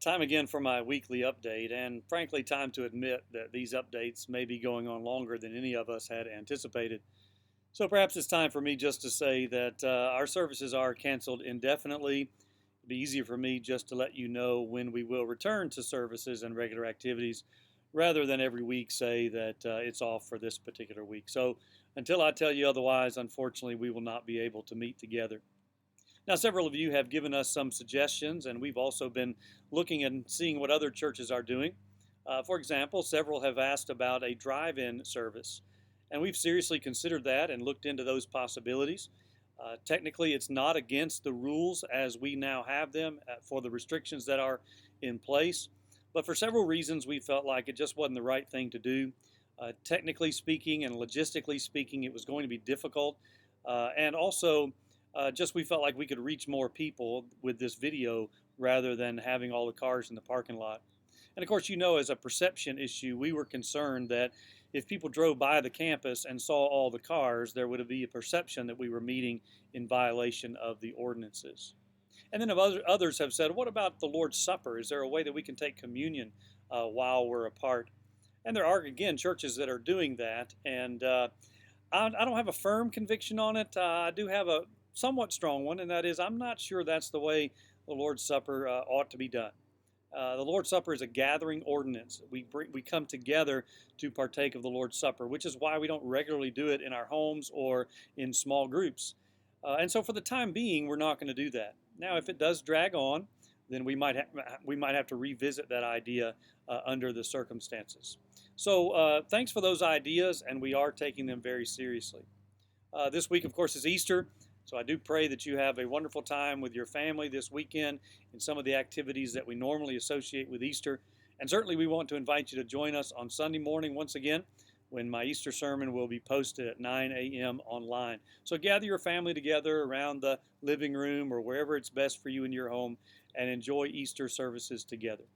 Time again for my weekly update, and frankly, time to admit that these updates may be going on longer than any of us had anticipated. So perhaps it's time for me just to say that our services are canceled indefinitely. It'd be easier for me just to let you know when we will return to services and regular activities rather than every week say that it's off for this particular week. So until I tell you otherwise, unfortunately, we will not be able to meet together. Now, several of you have given us some suggestions, and we've also been looking and seeing what other churches are doing. For example, several have asked about a drive-in service, and we've seriously considered that and looked into those possibilities. Technically, it's not against the rules as we now have them for the restrictions that are in place, but for several reasons, we felt like it just wasn't the right thing to do. Technically speaking and logistically speaking, it was going to be difficult, and also just we felt like we could reach more people with this video rather than having all the cars in the parking lot. And of course, as a perception issue, we were concerned that if people drove by the campus and saw all the cars, there would be a perception that we were meeting in violation of the ordinances. And then others have said, what about the Lord's Supper? Is there a way that we can take communion while we're apart? And there are, again, churches that are doing that. And I don't have a firm conviction on it. I do have a somewhat strong one, and that is I'm not sure that's the way the Lord's Supper ought to be done. The Lord's Supper is a gathering ordinance. We come together to partake of the Lord's Supper, which is why we don't regularly do it in our homes or in small groups. And so for the time being, we're not going to do that. Now, if it does drag on, then we might have to revisit that idea under the circumstances. So thanks for those ideas, and we are taking them very seriously. This week, of course, is Easter. So I do pray that you have a wonderful time with your family this weekend in some of the activities that we normally associate with Easter. And certainly we want to invite you to join us on Sunday morning once again when my Easter sermon will be posted at 9 a.m. online. So gather your family together around the living room or wherever it's best for you in your home and enjoy Easter services together.